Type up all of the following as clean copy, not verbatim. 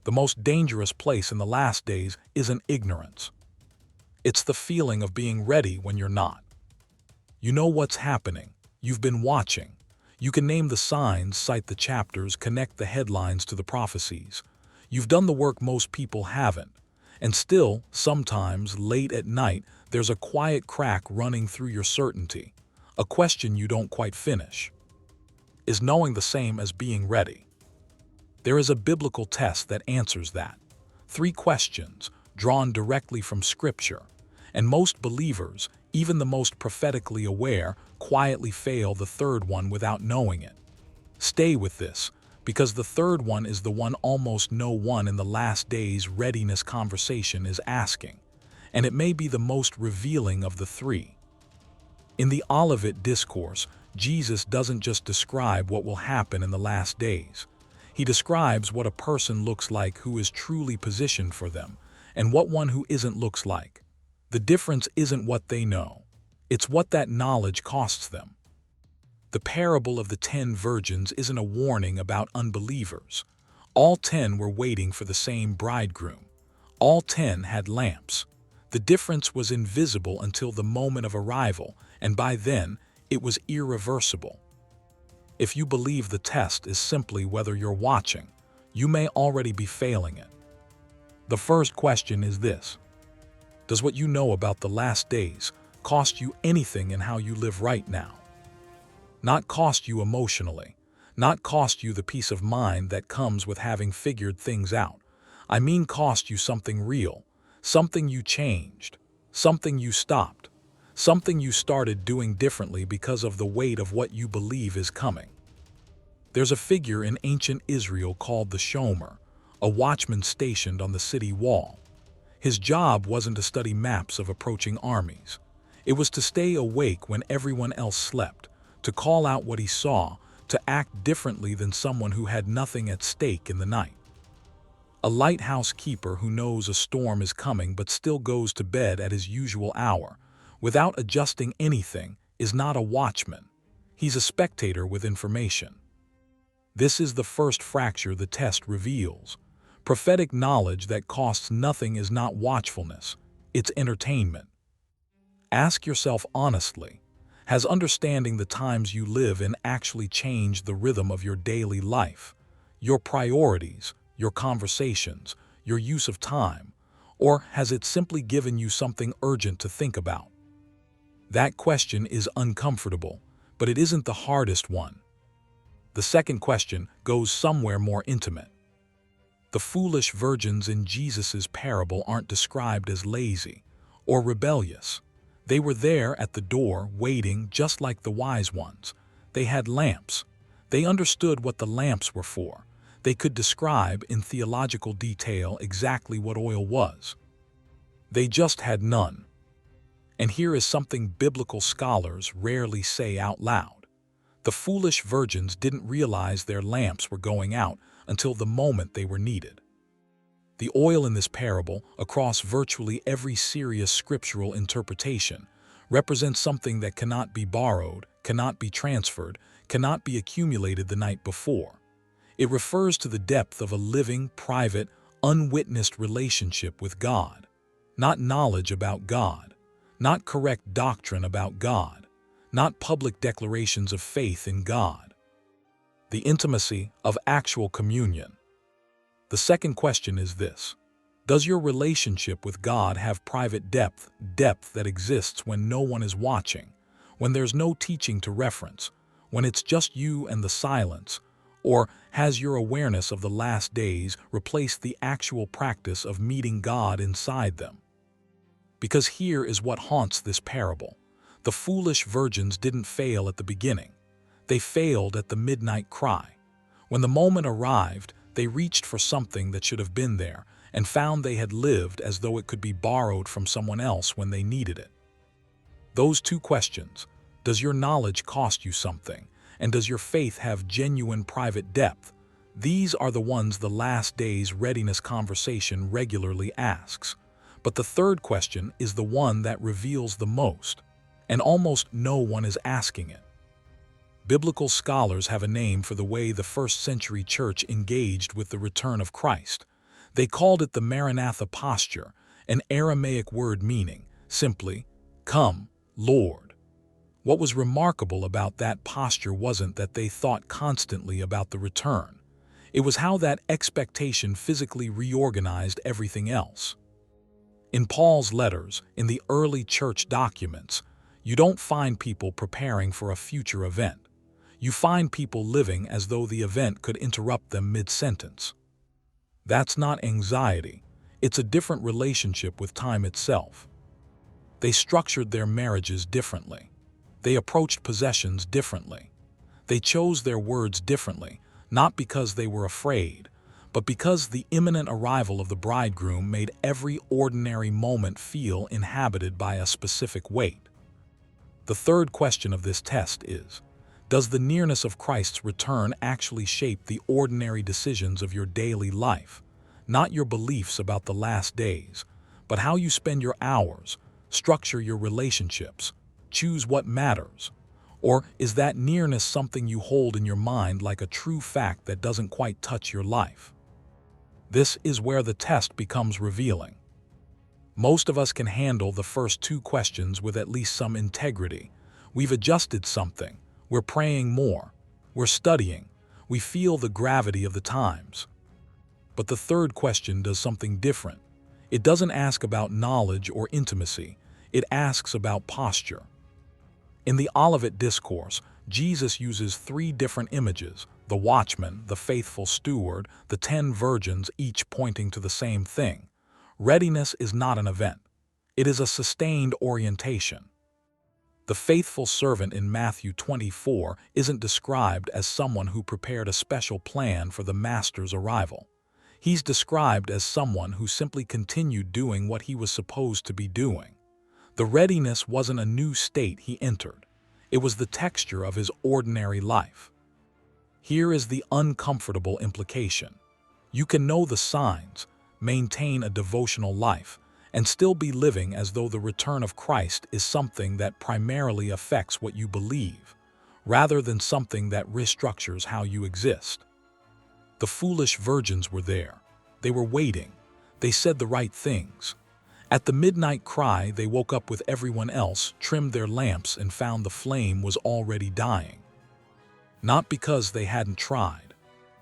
The most dangerous place in the last days isn't ignorance. It's the feeling of being ready when you're not. You know what's happening. You've been watching. You can name the signs, cite the chapters, connect the headlines to the prophecies. You've done the work most people haven't. And still, sometimes, late at night, there's a quiet crack running through your certainty. A question you don't quite finish. Is knowing the same as being ready? There is a biblical test that answers that. 3 questions, drawn directly from Scripture. And most believers, even the most prophetically aware, quietly fail the third one without knowing it. Stay with this, because the third one is the one almost no one in the last days readiness conversation is asking, and it may be the most revealing of the 3. In the Olivet Discourse, Jesus doesn't just describe what will happen in the last days. He describes what a person looks like who is truly positioned for them, and what one who isn't looks like. The difference isn't what they know. It's what that knowledge costs them. The parable of the 10 virgins isn't a warning about unbelievers. All 10 were waiting for the same bridegroom. All 10 had lamps. The difference was invisible until the moment of arrival, and by then, it was irreversible. If you believe the test is simply whether you're watching, you may already be failing it. The first question is this: does what you know about the last days cost you anything in how you live right now? Not cost you emotionally, not cost you the peace of mind that comes with having figured things out. I mean cost you something real, something you changed, something you stopped, something you started doing differently because of the weight of what you believe is coming. There's a figure in ancient Israel called the Shomer, a watchman stationed on the city wall. His job wasn't to study maps of approaching armies. It was to stay awake when everyone else slept, to call out what he saw, to act differently than someone who had nothing at stake in the night. A lighthouse keeper who knows a storm is coming but still goes to bed at his usual hour, without adjusting anything, is not a watchman. He's a spectator with information. This is the first fracture the test reveals. Prophetic knowledge that costs nothing is not watchfulness, it's entertainment. Ask yourself honestly, has understanding the times you live in actually changed the rhythm of your daily life, your priorities, your conversations, your use of time, or has it simply given you something urgent to think about? That question is uncomfortable, but it isn't the hardest one. The second question goes somewhere more intimate. The foolish virgins in Jesus' parable aren't described as lazy or rebellious. They were there at the door, waiting just like the wise ones. They had lamps. They understood what the lamps were for. They could describe in theological detail exactly what oil was. They just had none. And here is something biblical scholars rarely say out loud. The foolish virgins didn't realize their lamps were going out until the moment they were needed. The oil in this parable, across virtually every serious scriptural interpretation, represents something that cannot be borrowed, cannot be transferred, cannot be accumulated the night before. It refers to the depth of a living, private, unwitnessed relationship with God. Not knowledge about God, not correct doctrine about God, not public declarations of faith in God. The intimacy of actual communion. The second question is this: does your relationship with God have private depth that exists when no one is watching, when there's no teaching to reference, when it's just you and the silence? Or has your awareness of the last days replaced the actual practice of meeting God inside them? Because here is what haunts this parable. The foolish virgins didn't fail at the beginning. They failed at the midnight cry. When the moment arrived, they reached for something that should have been there and found they had lived as though it could be borrowed from someone else when they needed it. Those 2 questions, does your knowledge cost you something, and does your faith have genuine private depth? These are the ones the last days readiness conversation regularly asks. But the third question is the one that reveals the most, and almost no one is asking it. Biblical scholars have a name for the way the first-century church engaged with the return of Christ. They called it the maranatha posture, an Aramaic word meaning, simply, "Come, Lord." What was remarkable about that posture wasn't that they thought constantly about the return. It was how that expectation physically reorganized everything else. In Paul's letters, in the early church documents, you don't find people preparing for a future event. You find people living as though the event could interrupt them mid-sentence. That's not anxiety. It's a different relationship with time itself. They structured their marriages differently. They approached possessions differently. They chose their words differently, not because they were afraid, but because the imminent arrival of the bridegroom made every ordinary moment feel inhabited by a specific weight. The third question of this test is, does the nearness of Christ's return actually shape the ordinary decisions of your daily life? Not your beliefs about the last days, but how you spend your hours, structure your relationships, choose what matters. Or is that nearness something you hold in your mind like a true fact that doesn't quite touch your life? This is where the test becomes revealing. Most of us can handle the first two questions with at least some integrity. We've adjusted something. We're praying more. We're studying. We feel the gravity of the times. But the third question does something different. It doesn't ask about knowledge or intimacy. It asks about posture. In the Olivet Discourse, Jesus uses three different images: the watchman, the faithful steward, the 10 virgins, each pointing to the same thing. Readiness is not an event. It is a sustained orientation. The faithful servant in Matthew 24 isn't described as someone who prepared a special plan for the master's arrival. He's described as someone who simply continued doing what he was supposed to be doing. The readiness wasn't a new state he entered. It was the texture of his ordinary life. Here is the uncomfortable implication. You can know the signs, maintain a devotional life, and still be living as though the return of Christ is something that primarily affects what you believe, rather than something that restructures how you exist. The foolish virgins were there. They were waiting. They said the right things. At the midnight cry, they woke up with everyone else, trimmed their lamps, and found the flame was already dying. Not because they hadn't tried,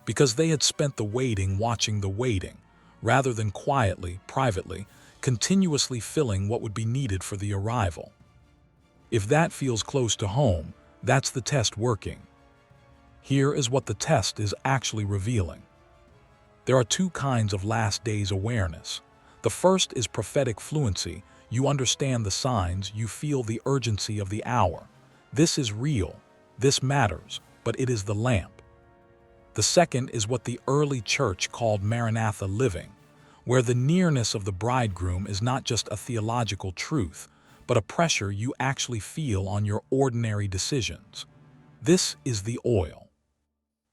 because they had spent the waiting watching the waiting, rather than quietly, privately, continuously filling what would be needed for the arrival. If that feels close to home, that's the test working. Here is what the test is actually revealing. There are two kinds of last days awareness. The first is prophetic fluency. You understand the signs, you feel the urgency of the hour. This is real, this matters, but it is the lamp. The second is what the early church called maranatha living, where the nearness of the bridegroom is not just a theological truth, but a pressure you actually feel on your ordinary decisions. This is the oil.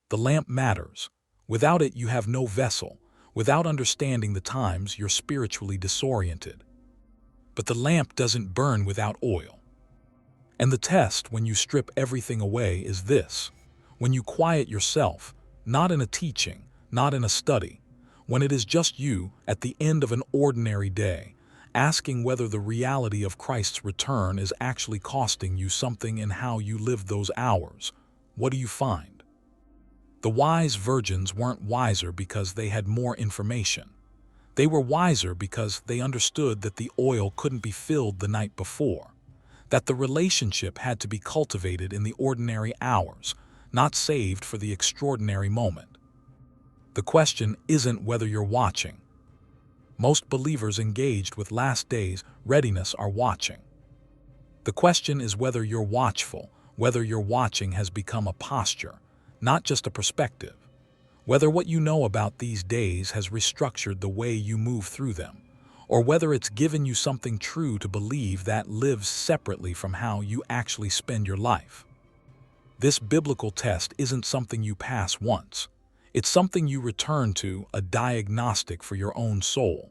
The lamp matters. Without it, you have no vessel. Without understanding the times, you're spiritually disoriented. But the lamp doesn't burn without oil. And the test, when you strip everything away, is this. When you quiet yourself, not in a teaching, not in a study, when it is just you, at the end of an ordinary day, asking whether the reality of Christ's return is actually costing you something in how you live those hours, what do you find? The wise virgins weren't wiser because they had more information. They were wiser because they understood that the oil couldn't be filled the night before, that the relationship had to be cultivated in the ordinary hours, not saved for the extraordinary moment. The question isn't whether you're watching. Most believers engaged with last days readiness are watching. The question is whether you're watchful, whether your watching has become a posture, not just a perspective, whether what you know about these days has restructured the way you move through them, or whether it's given you something true to believe that lives separately from how you actually spend your life. This biblical test isn't something you pass once. It's something you return to, a diagnostic for your own soul,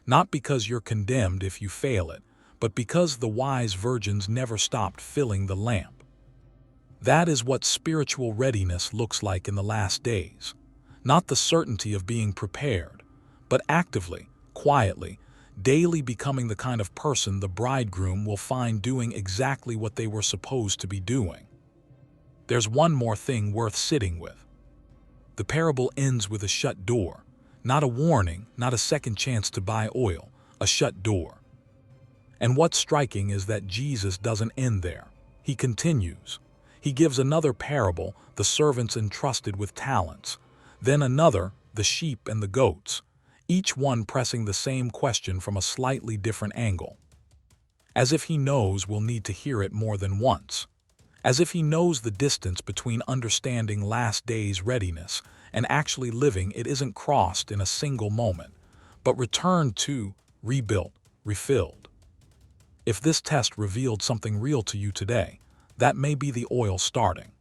not because you're condemned if you fail it, but because the wise virgins never stopped filling the lamp. That is what spiritual readiness looks like in the last days. Not the certainty of being prepared, but actively, quietly, daily becoming the kind of person the bridegroom will find doing exactly what they were supposed to be doing. There's one more thing worth sitting with. The parable ends with a shut door. Not a warning, not a second chance to buy oil, a shut door. And what's striking is that Jesus doesn't end there. He continues. He gives another parable, the servants entrusted with talents. Then another, the sheep and the goats, each one pressing the same question from a slightly different angle. As if he knows we'll need to hear it more than once. As if he knows the distance between understanding last day's readiness and actually living it isn't crossed in a single moment, but returned to, rebuilt, refilled. If this test revealed something real to you today, that may be the oil starting.